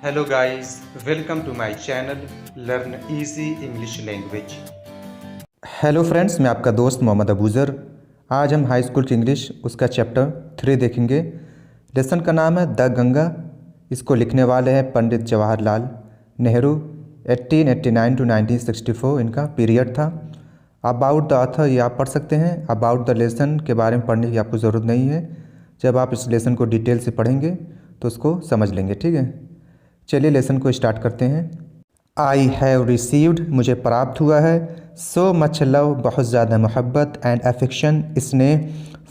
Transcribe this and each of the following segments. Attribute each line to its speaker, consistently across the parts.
Speaker 1: Hello guys, welcome to my channel learn easy English language. Hello friends, मैं आपका दोस्त मोहम्मद अबूज़र। आज हम हाई स्कूल की इंग्लिश उसका चैप्टर 3 देखेंगे। लेसन का नाम है द गंगा। इसको लिखने वाले हैं पंडित जवाहरलाल नेहरू। 1889 टू 1964 इनका पीरियड था। अबाउट द ऑथर ये आप पढ़ सकते हैं। अबाउट द लेसन के बारे में पढ़ने की आपको ज़रूरत नहीं है। जब आप इस लेसन को डिटेल से पढ़ेंगे तो उसको समझ लेंगे, ठीक है। चलिए लेसन को स्टार्ट करते हैं। आई हैव रिसीव्ड, मुझे प्राप्त हुआ है, सो मच लव, बहुत ज़्यादा मोहब्बत, एंड अफेक्शन, स्नेह,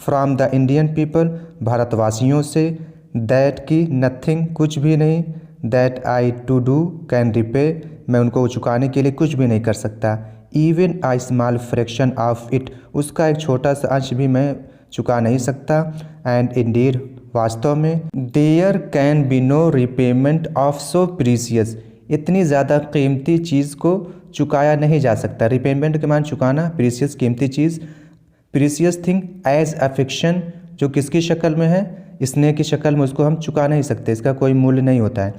Speaker 1: फ्रॉम द इंडियन पीपल, भारतवासियों से, दैट की नथिंग, कुछ भी नहीं, that I to do can repay, मैं उनको चुकाने के लिए कुछ भी नहीं कर सकता, even I small fraction of it, उसका एक छोटा सा अंश भी मैं चुका नहीं सकता, एंड इंडीड, वास्तव में, there can be no repayment of so precious, इतनी ज़्यादा कीमती चीज़ को चुकाया नहीं जा सकता। रिपेमेंट के मान चुकाना, प्रीसियस कीमती चीज़, प्रीसियस थिंग एज अफेक्शन, जो किसकी शक्ल में है, स्नेह की शक्ल में, उसको हम चुका नहीं सकते, इसका कोई मूल्य नहीं होता है।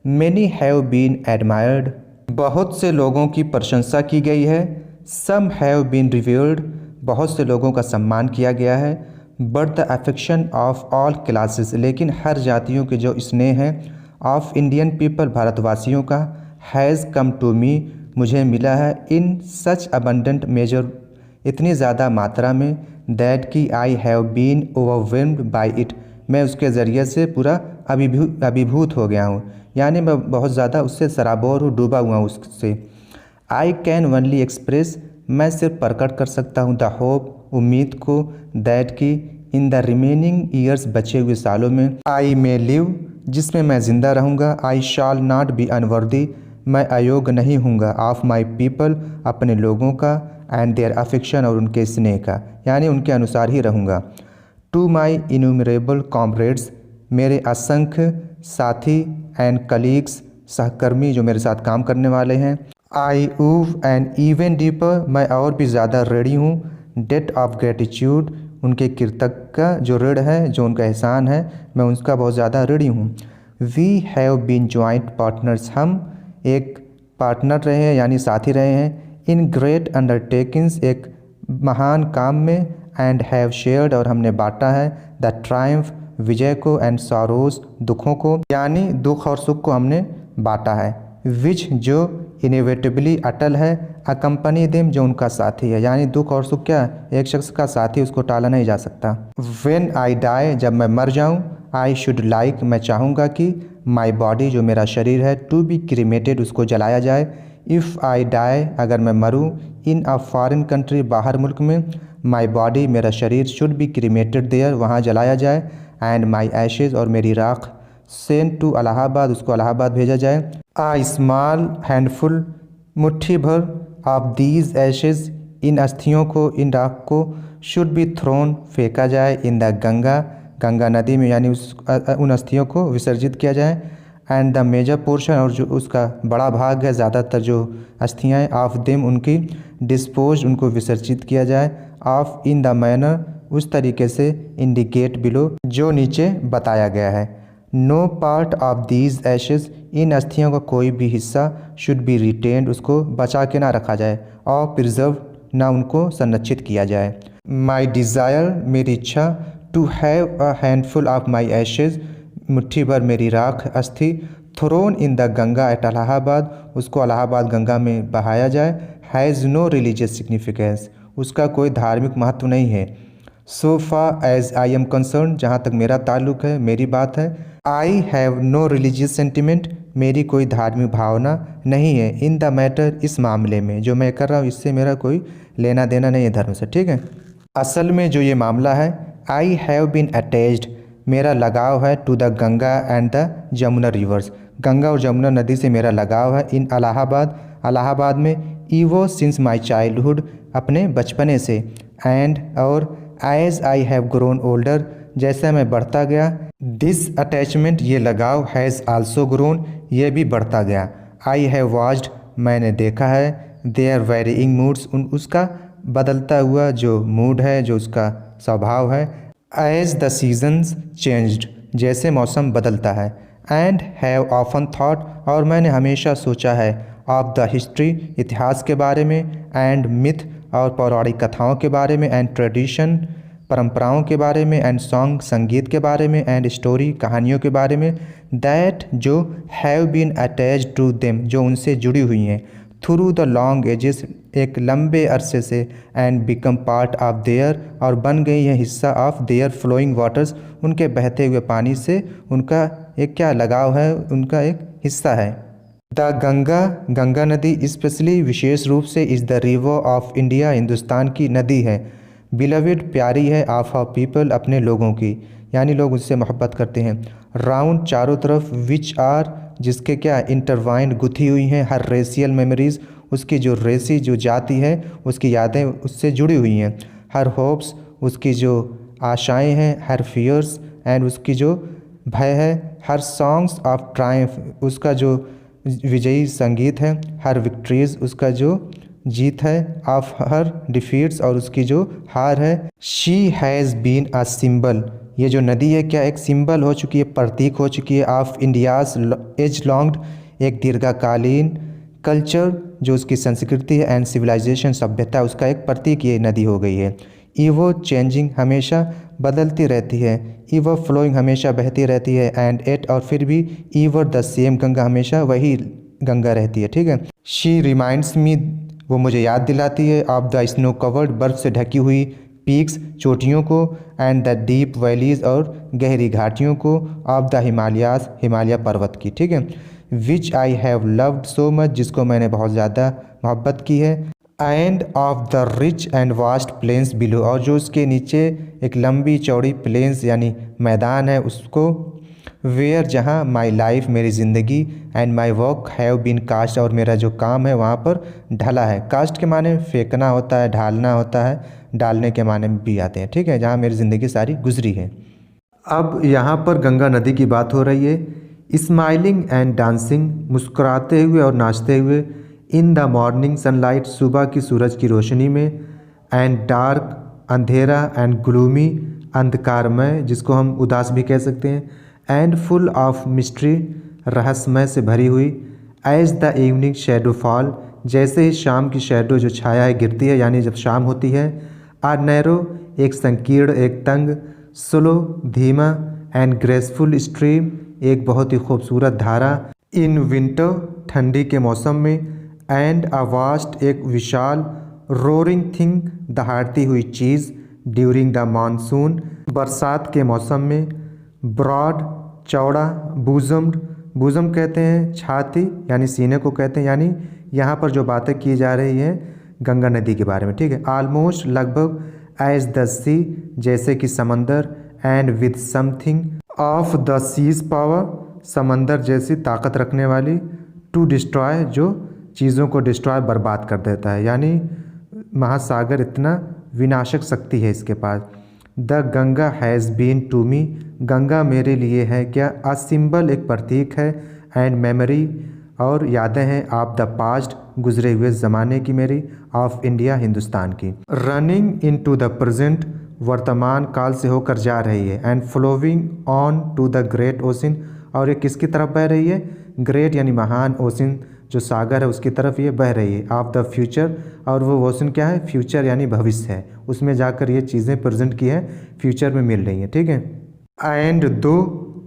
Speaker 1: मैनी हैव बीन एडमायर्ड, बहुत से लोगों की प्रशंसा की गई है। सम हैव बीन रिव्यूर्ड, बहुत से लोगों का सम्मान किया गया है। But the affection of all classes, लेकिन हर जातियों के जो स्नेह है, ऑफ इंडियन पीपल, भारतवासियों का, हैज़ कम टू मी, मुझे मिला है, इन सच अबंडेंट मेजर, इतनी ज़्यादा मात्रा में, दैट की I have been overwhelmed by it, मैं उसके ज़रिए से पूरा अभिभूत हो गया हूँ, यानी मैं बहुत ज़्यादा उससे सराबोर हूँ, डूबा हुआ हूँ उससे। आई कैन ओनली एक्सप्रेस, मैं सिर्फ प्रकट कर सकता हूँ, द होप, उम्मीद को, दैट की इन द रिमेनिंग ईयर्स, बचे हुए सालों में, आई मे लिव, जिसमें मैं ज़िंदा रहूँगा, आई शाल नॉट बी अनवर्दी, मैं अयोग्य नहीं हूँगा, ऑफ माई पीपल, अपने लोगों का, एंड देयर अफेक्शन, और उनके स्नेह का, यानी उनके अनुसार ही रहूँगा। टू माई इन्यूमरेबल कॉमरेड्स, मेरे असंख्य साथी, एंड कलीग्स, सहकर्मी जो मेरे साथ काम करने वाले हैं, आई ऊव एंड इवन डीपर, मैं और भी ज़्यादा ऋणी हूँ, डेट ऑफ ग्रेटिट्यूड, उनके कृतज्ञ का जो ऋण है, जो उनका एहसान है, मैं उसका बहुत ज़्यादा ऋणी हूँ। We have been joint partners, हम एक पार्टनर रहे हैं, यानी साथी रहे हैं, इन ग्रेट अंडरटेकिंग्स, एक महान काम में, एंड हैव शेयर्ड, और हमने बांटा है, द ट्रायम्फ, विजय को, एंड सॉरोज, दुखों को, यानी दुख और सुख को हमने बांटा है, विच, जो इनेविटेबली अटल है, अकम्पनी देम, जो उनका साथी है, यानी दुख और सुख क्या है, एक शख्स का साथी, उसको टाला नहीं जा सकता। व्हेन आई डाई, जब मैं मर जाऊं, आई शुड लाइक, मैं चाहूँगा कि माई बॉडी, जो मेरा शरीर है, टू बी क्रीमेटेड, उसको जलाया जाए। इफ़ आई डाई, अगर मैं मरूँ, इन अ फॉरेन कंट्री, बाहर मुल्क में, माई बॉडी, मेरा शरीर, शुड बी क्रीमेटेड देयर, वहाँ जलाया जाए, एंड माई एशेज़, और मेरी राख, सेंट टू इलाहाबाद, उसको इलाहाबाद भेजा जाए। आ स्मॉल हैंडफुल, मुट्ठी भर, ऑफ दीज एशेज़, इन अस्थियों को, इन राख को, शुड बी थ्रोन, फेंका जाए, इन द गंगा, गंगा नदी में, यानी उन अस्थियों को विसर्जित किया जाए, एंड द मेजर पोर्शन, और जो उसका बड़ा भाग है, ज़्यादातर जो अस्थियाँ हैं, ऑफ देम, उनकी, डिस्पोज, उनको विसर्जित किया जाए, ऑफ इन द मैनर, उस तरीके से, इंडिकेट बिलो, जो नीचे बताया गया है। No part of these ashes, इन अस्थियों का कोई भी हिस्सा, शुड बी रिटेन्ड, उसको बचा के ना रखा जाए, और प्रिजर्व, ना उनको संरक्षित किया जाए। माई डिज़ायर, मेरी इच्छा, to have a handful of my ashes, मुट्ठी भर मेरी राख, अस्थि, thrown in the Ganga at Allahabad, उसको इलाहाबाद गंगा में बहाया जाए, हैज़ नो रिलीजियस सिग्निफिकेंस, उसका कोई धार्मिक महत्व नहीं है। So far as I am concerned, जहाँ तक मेरा ताल्लुक़ है, मेरी बात है, I have no religious sentiment, मेरी कोई धार्मिक भावना नहीं है, इन द मैटर, इस मामले में, जो मैं कर रहा हूँ, इससे मेरा कोई लेना देना नहीं है धर्म से, ठीक है। असल में जो ये मामला है, आई हैव बीन अटैच्ड, मेरा लगाव है, to the Ganga and the Jamuna rivers, Ganga और जमुना नदी से मेरा लगाव है, इन इलाहाबाद, इलाहाबाद में, ईवो सिंस माई चाइल्डहुड, अपने बचपने से, एंड, और, as I have grown older, जैसा मैं बढ़ता गया, दिस अटैचमेंट, ये लगाव, हैज़ आल्सो ग्रोन, ये भी बढ़ता गया, आई हैव वॉच्ड, मैंने देखा है, देयर वेरिइंग मूड्स, उसका बदलता हुआ जो मूड है, जो उसका स्वभाव है, एज द सीजन्स चेंज्ड, जैसे मौसम बदलता है, एंड हैव ऑफन थॉट, और मैंने हमेशा सोचा है, ऑफ द हिस्ट्री, इतिहास के बारे में, एंड मिथ, और पौराणिक कथाओं के बारे में, एंड ट्रेडिशन, परंपराओं के बारे में, एंड सॉन्ग, संगीत के बारे में, एंड स्टोरी, कहानियों के बारे में, दैट जो have been attached to them, जो उनसे जुड़ी हुई हैं, थ्रू द लॉन्ग एजेस, एक लंबे अरसे से, and become part of their, और बन गई है हिस्सा ऑफ देयर फ्लोइंग वाटर्स, उनके बहते हुए पानी से उनका एक क्या लगाव है, उनका एक हिस्सा है। द गंगा, गंगा नदी स्पेशली, विशेष रूप से, is the river of India, Hindustan की नदी है। बिलवेड, प्यारी है, ऑफ ऑफ पीपल, अपने लोगों की, यानी लोग उससे मोहब्बत करते हैं। राउंड, चारों तरफ, विच आर, जिसके क्या इंटरवाइंड, गुथी हुई हैं, हर रेशियल मेमोरीज, उसकी जो रेसी जो जाति है उसकी यादें उससे जुड़ी हुई हैं। हर होप्स, उसकी जो आशाएं हैं, हर फियर्स, एंड उसकी जो भय है। हर सॉन्ग्स ऑफ ट्रायम्फ, उसका जो विजयी संगीत है। हर विक्ट्रीज, उसका जो जीत है। ऑफ हर डिफीट्स, और उसकी जो हार है। She has been a symbol, ये जो नदी है क्या एक सिंबल हो चुकी है, प्रतीक हो चुकी है। ऑफ इंडियाज एज लॉन्ग्ड, एक दीर्घकालीन कल्चर, जो उसकी संस्कृति है, एंड सिविलाइजेशन, सभ्यता, उसका एक प्रतीक ये नदी हो गई है। ईवो चेंजिंग, हमेशा बदलती रहती है। ईवर फ्लोइंग, हमेशा बहती रहती है। एंड एट, और फिर भी ईवर द सेम, गंगा हमेशा वही गंगा रहती है। ठीक है। शी रिमाइंड्स मी, वो मुझे याद दिलाती है, ऑफ द स्नो कवर्ड, बर्फ़ से ढकी हुई पीक्स, चोटियों को, एंड द डीप वैलीज, और गहरी घाटियों को, ऑफ द हिमालयाज, हिमालय पर्वत की। ठीक है। Which I have loved so much, जिसको मैंने बहुत ज़्यादा मोहब्बत की है। And of the rich and vast plains below, और जो उसके नीचे एक लंबी चौड़ी प्लेन्स यानी मैदान है उसको। वेयर, जहाँ, माई लाइफ, मेरी ज़िंदगी, and my work have been cast, और मेरा जो काम है वहाँ पर ढला है। कास्ट के माने फेंकना होता है, ढालना होता है, डालने के माने में भी आते हैं। ठीक है। जहाँ मेरी ज़िंदगी सारी गुजरी है। अब यहाँ पर गंगा नदी की बात हो रही है। स्माइलिंग एंड डांसिंग, मुस्कुराते हुए और नाचते हुए। इन द मॉर्निंग सनलाइट, सुबह की सूरज की रोशनी में। एंड डार्क, अंधेरा, एंड ग्लूमी, अंधकारमय, जिसको हम उदास भी कह सकते हैं। एंड फुल ऑफ मिस्ट्री, रहस्यमय से भरी हुई। As the evening shadow fall, जैसे ही शाम की शैडो जो छाया है गिरती है, यानी जब शाम होती है। आ नैरो, एक संकीर्ण, एक तंग। स्लो, धीमा, एंड ग्रेसफुल स्ट्रीम, एक बहुत ही खूबसूरत धारा। इन विंटर, ठंडी के मौसम में। एंड अ वास्ट, एक विशाल। रोरिंग थिंग, दहाड़ती हुई चीज़। ड्यूरिंग द मानसून, बरसात के मौसम में। ब्रॉड, चौड़ा। बूजम्ड, बूजम कहते हैं छाती, यानी सीने को कहते हैं, यानी यहाँ पर जो बातें की जा रही हैं गंगा नदी के बारे में। ठीक है। ऑलमोस्ट, लगभग। एज द सी, जैसे कि समंदर। And with something of the sea's power, समंदर जैसी ताकत रखने वाली। टू डिस्ट्रॉय, जो चीज़ों को डिस्ट्रॉय, बर्बाद कर देता है, यानी महासागर इतना विनाशक शक्ति है इसके पास। The Ganga has been to me, Ganga मेरे लिए है क्या। अ सिंबल, एक प्रतीक है। एंड मेमोरी, और यादें हैं। ऑफ द पास्ट, गुजरे हुए ज़माने की मेरी। ऑफ इंडिया, हिंदुस्तान की। Running into the present, वर्तमान काल से होकर जा रही है। And flowing on to the great ocean, और ये किसकी तरफ बह रही है। ग्रेट यानी महान, ओशन जो सागर है उसकी तरफ ये बह रही है। ऑफ द फ्यूचर, और वो ओशन क्या है, फ्यूचर यानी भविष्य है, उसमें जाकर ये चीज़ें प्रेजेंट की है, फ्यूचर में मिल रही हैं। ठीक है। एंड दो,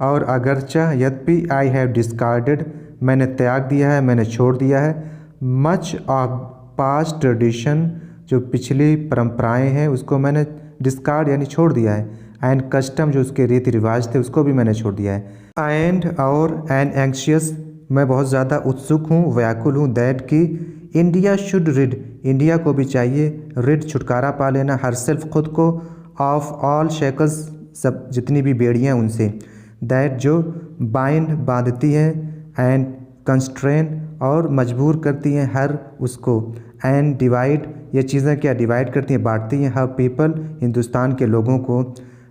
Speaker 1: और अगरचा, यद्यपि। आई हैव डिस्कार्डेड, मैंने त्याग दिया है, मैंने छोड़ दिया है। मच ऑफ पास्ट ट्रेडिशन, जो पिछली परंपराएं हैं उसको मैंने डिस्कार्ड यानी छोड़ दिया है। एंड कस्टम, जो उसके रीति रिवाज थे उसको भी मैंने छोड़ दिया है। एंड, और। एंड एंक्शियस, मैं बहुत ज़्यादा उत्सुक हूँ, व्याकुल हूँ। दैट की इंडिया शुड रीड, इंडिया को भी चाहिए रीड, छुटकारा पा लेना। हर सेल्फ, खुद को। ऑफ ऑल शेकल्स, सब जितनी भी बेड़ियाँ उनसे। दैट, जो बाइंड, बांधती है। एंड कंस्ट्रेन, और मजबूर करती हैं हर उसको। एंड डिवाइड, ये चीज़ें क्या डिवाइड करती हैं, बांटती हैं हर पीपल, हिंदुस्तान के लोगों को।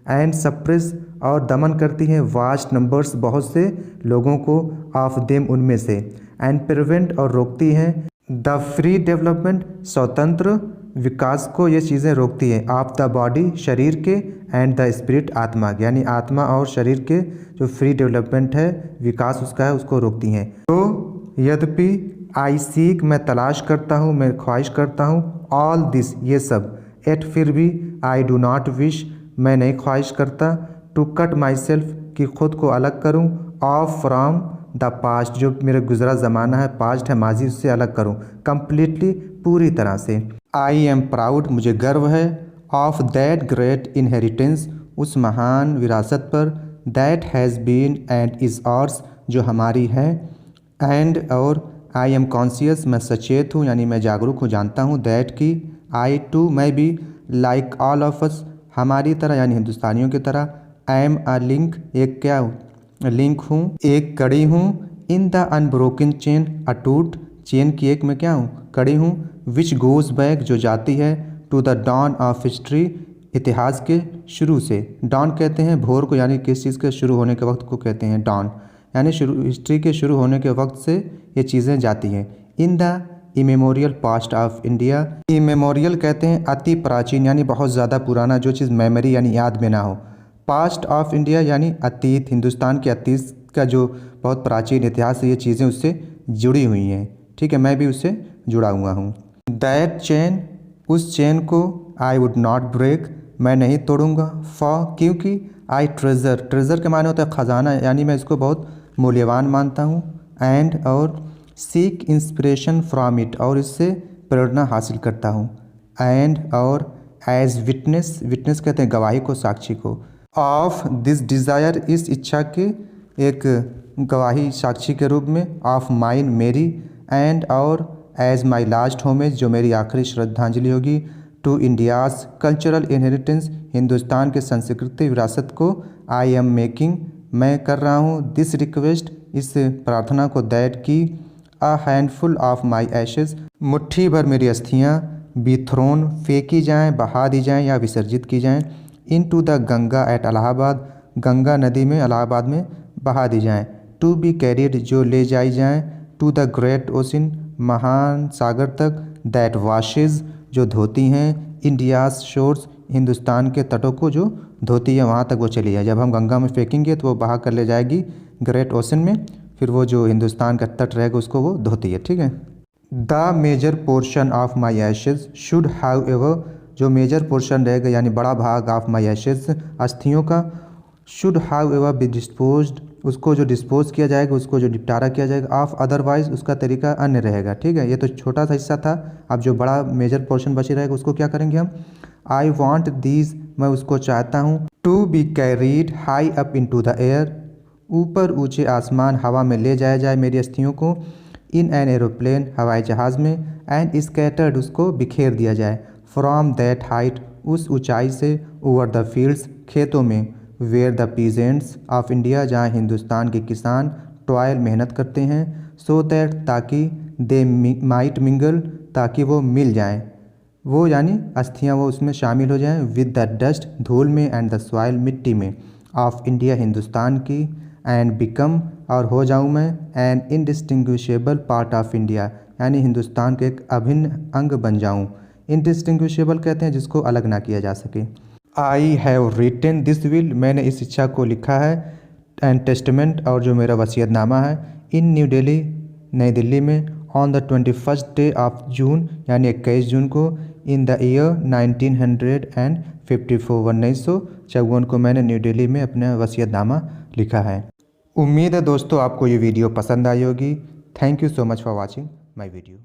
Speaker 1: एंड सप्रेस, और दमन करती हैं वास्ट नंबर्स, बहुत से लोगों को। ऑफ देम, उनमें से। एंड प्रिवेंट, और रोकती हैं द फ्री डेवलपमेंट, स्वतंत्र विकास को ये चीज़ें रोकती है। ऑफ द बॉडी शरीर के, एंड द स्पिरिट आत्मा, यानी आत्मा और शरीर के जो फ्री डेवलपमेंट है, विकास उसका है, उसको रोकती हैं। तो यद्यपि आई सीक मैं तलाश करता हूँ, मैं ख्वाहिश करता हूँ, ऑल दिस ये सब, एट फिर भी आई डू नॉट विश मैं नहीं ख्वाहिश करता, टू कट माई सेल्फ कि खुद को अलग करूँ, ऑफ फ्राम द पास्ट जो मेरा गुजरा ज़माना है, पास्ट है, माजी, उससे अलग करूँ, कम्प्लीटली पूरी तरह से। आई एम प्राउड मुझे गर्व है, ऑफ दैट ग्रेट इनहेरिटेंस उस महान विरासत पर, that has been and is ours जो हमारी है, एंड और आई एम कॉन्शियस मैं सचेत हूँ, यानी मैं जागरूक हूँ, जानता हूँ, दैट की आई टू मैं भी, लाइक ऑल ऑफ अस हमारी तरह यानी हिंदुस्तानियों की तरह, आई एम अ लिंक एक क्या लिंक हूँ, एक कड़ी हूँ, इन द अनब्रोकन चेन अटूट चेन की एक मैं क्या हूँ, कड़ी हूँ, विच गोज़ बैक जो जाती है, to the dawn of history इतिहास के शुरू से। डॉन कहते हैं भोर को, यानी किस चीज़ के शुरू होने के वक्त को कहते हैं डॉन, यानी हिस्ट्री के शुरू होने के वक्त से ये चीज़ें जाती हैं। In the immemorial past of India, immemorial कहते हैं अति प्राचीन, यानी बहुत ज़्यादा पुराना, जो चीज़ मेमोरी यानी याद में ना हो। पास्ट ऑफ इंडिया यानी अतीत, हिंदुस्तान के अतीत का जो बहुत प्राचीन इतिहास है, ये चीज़ें उससे जुड़ी हुई हैं। ठीक है, मैं भी उससे जुड़ा हुआ हूँ। दैट चेन उस चेन को, आई वुड नॉट ब्रेक मैं नहीं तोड़ूंगा, फॉर क्योंकि, आई ट्रेज़र ट्रेज़र के माने होता है ख़जाना, यानी मैं इसको बहुत मूल्यवान मानता हूँ, एंड और सीक इंस्पिरेशन फ्रॉम इट और इससे प्रेरणा हासिल करता हूँ, एंड और एज विटनेस विटनेस कहते हैं गवाही को, साक्षी को, ऑफ दिस डिज़ायर इस इच्छा के एक गवाही साक्षी के रूप में, ऑफ माइन मेरी, एंड और एज माई लास्ट होमेज जो मेरी आखिरी श्रद्धांजलि होगी, to India's cultural inheritance Hindustan के सांस्कृतिक विरासत को, आई एम मेकिंग मैं कर रहा हूँ, दिस रिक्वेस्ट इस प्रार्थना को, दैट की अ हैंडफुल ऑफ माई एशेज़ मुट्ठी भर मेरी अस्थियाँ, बी थ्रोन फेंकी जाएँ, बहा दी जाएँ या विसर्जित की जाएँ, into the Ganga at Allahabad Ganga नदी में इलाहाबाद में बहा दी जाएँ, टू बी कैरिड जो ले जाई जाएँ, टू द ग्रेट ओशन महान सागर तक, दैट वाशेज़ जो धोती हैं, इंडियाज़ शोर्स हिंदुस्तान के तटों को जो धोती है वहाँ तक वो चली जाए। जब हम गंगा में फेंकेंगे तो वो बहा कर ले जाएगी ग्रेट ओशन में, फिर वो जो हिंदुस्तान का तट रहेगा उसको वो धोती है। ठीक है। The major portion of my ashes should have ever जो मेजर पोर्शन रहेगा यानी बड़ा भाग ऑफ माई एशेज़ अस्थियों का, should have ever be disposed उसको जो डिस्पोज किया जाएगा, उसको जो निपटारा किया जाएगा, ऑफ अदरवाइज उसका तरीका अन्य रहेगा। ठीक है, ये तो छोटा सा हिस्सा था, अब जो बड़ा मेजर पोर्शन बची रहेगा उसको क्या करेंगे हम, आई वॉन्ट दीज मैं उसको चाहता हूँ, to be carried high up into the air ऊपर ऊंचे आसमान हवा में ले जाया जाए मेरी अस्थियों को, इन एन एरोप्लेन हवाई जहाज़ में, एंड स्कैटर्ड उसको बिखेर दिया जाए, फ्रॉम दैट हाइट उस ऊंचाई से, ओवर द फील्ड्स खेतों में, where the peasants of India जहाँ हिंदुस्तान के किसान टॉयल मेहनत करते हैं, सो दैट ताकि दे माइट मिंगल ताकि वो मिल जाएं, वो यानी अस्थियाँ वो उसमें शामिल हो जाएं, विद द डस्ट धूल में, एंड द सॉइल मिट्टी में, ऑफ इंडिया हिंदुस्तान की, एंड बिकम और हो जाऊँ मैं, an indistinguishable part of India यानी हिंदुस्तान के एक अभिन्न अंग बन जाऊँ। इनडिस्टिंग्विशेबल कहते हैं जिसको अलग ना किया जा सके। I have written this will मैंने इस इच्छा को लिखा है, एंड टेस्टमेंट और जो मेरा वसीयतनामा है, इन न्यू दिल्ली नई दिल्ली में, on the 21 day of June यानी 21 जून को, इन द ईयर 1954 को मैंने न्यू दिल्ली में अपना वसीयतनामा लिखा है। उम्मीद है दोस्तों आपको ये वीडियो पसंद आई होगी। Thank you so much for watching my video.